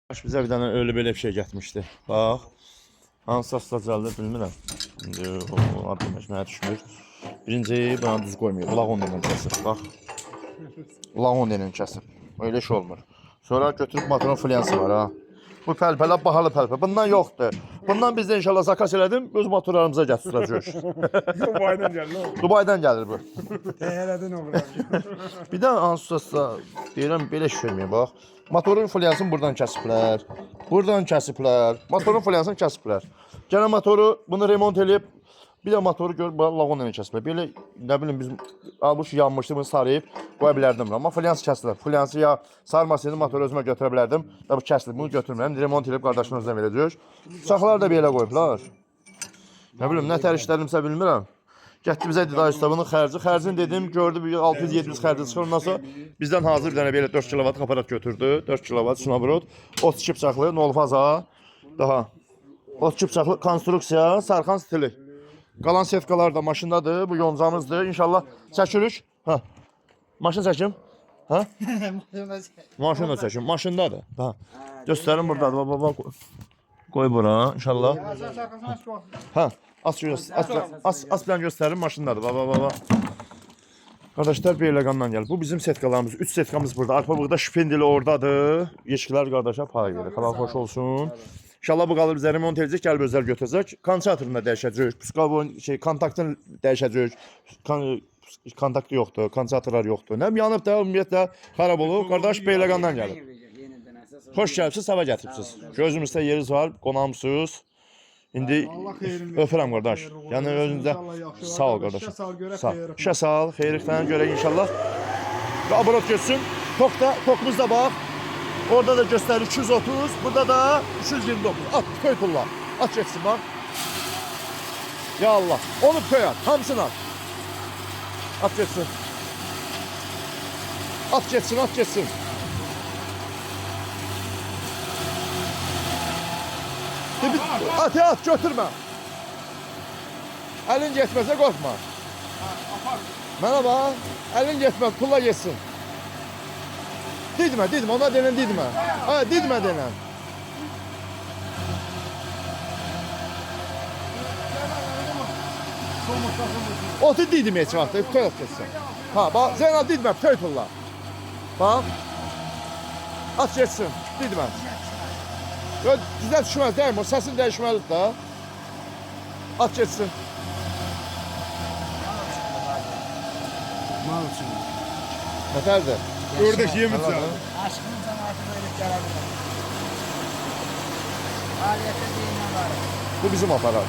Bizə bir dənə öyle belə bir şey getmişdi. Bax. Hansı astacaldır bilmirəm. İndi o adım mənə düşmür. Birinci bana düz qoymuyor. Ulaq 10 ilə kəsib. Bax. Ulaq 10 ilə kəsib. Öyle şey olmur. Sonra götürüb motorun flansı var ha. Bu pəlpələ bahalı pəlpə. Bundan yoxdur. Bundan biz də inşallah zakas elədim. Öz motorlarımıza gətirəcəyik. Dubai'den geldi o. Dubai'dən gəlir bu. Tehera'dan olur. Bir də ansızsa deyirəm belə şey verməyəm bax. Motorun flansını buradan kəsiblər. Buradan kəsiblər. Motorun flansını kəsiblər. Gənə motoru bunu remont eləyib bir də motoru gör lağon ilə kəsiblər. Belə nə bilim biz almış yanmışdı bunu sarıyıb qoya bilərdim. Amma flans kəsiblər. Flansı ya sarmasaydı motoru özümə götürə bilərdim. Da bu kəsilib. Bunu götürmürəm. Remont eləyib qardaşımın özünə verəcək. Uşaqlar da belə qoyublar. Nə bilim nə tər işlərimsə bilmirəm. Getdi bizə Diday Ustabının xərci. Xərcini dedim, gördü 600-700 xərci çıxır. Ondan sonra bizdən hazır bir dənə belə 4 kilovat aparat götürdü. 4 kilovat şunabrod. 32 bıçaqlı, nol faza. Daha 32 bıçaqlı konstruksiya, sarxan stili. Qalan setkalar da maşındadır. Bu yoncamızdır. İnşallah çəkirik. Hə. Maşın çəkim. Hə? Maşın da çəkim. Maşındadır. Hə. Göstərim burdadır. Baba qoy bura inşallah. Hə. As plan göstərim maşındadır. Baba. Qardaşlar Beyləqandan gəlir. Bu bizim setkalarımız. 3 setkamız burada. Arpa buğda şipendili oradadır. Yeşiklər qardaşa pay verir. Halal xoş olsun. İnşallah bu qalır bizə remont edəcək, gəlib özəl götürəcək. Kondensatorunu da dəyişəcək. Puskabon kontaktını dəyişəcək. Kontaktı yoxdur, kondensatorlar yoxdur. Nə yanıb da ümumiyyətlə xarab olub. Qardaş Beyləqandan gəlir. Xoş gəlibsiz, sabah gətiribsiz. Gözümüzdə yeriniz var, qonağımsınız. İndi öpürəm qardaş. Yəni özünüzdə sağ ol qardaşım. Sağ. İşə sağ ol. Xeyirlikdən görək inşallah. Və abrot götsün. Tokumuz da bax. Orada da göstərir 230. Burada da 329. At köy pulla. At geçsin bax. Ya Allah. Onu köy at. Hamısını at. At geçsin. At geçsin, at geçsin. At götürmə. Əlin getməsə qorxma. Mənə bax, əlin getməz, pulla getsin. Didmə, ona denən didmə. Hə, didmə denən. Otu didmə heç vaxt, töy at getsin. Ha, bax, Zeynal didmə, töy pulla. Bax. At getsin, didmə. Dizə düşməz, deyim, o səsin dəyişməlidir da. At geçsin. Mal için. Nətərdir? Ördek yemeyeceğim. Aşkın cemaati böyle gelebilir. Aliyete deyinə var. Bu bizim aparat.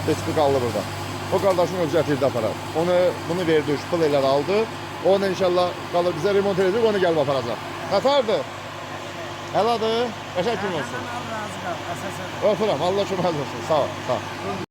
Heç bir qaldı burada. O qardaşın öz gətirdi aparat. Bunu verdi, 3 pul elə aldı. Onu inşallah qalır bizə remont edəcək, onu gəlib aparacaq. Nətərdir? Həladır. Qəşəng gün olsun. Allah razı qal. Əsas Öpürəm. Allah kömək olsun. Sağ ol.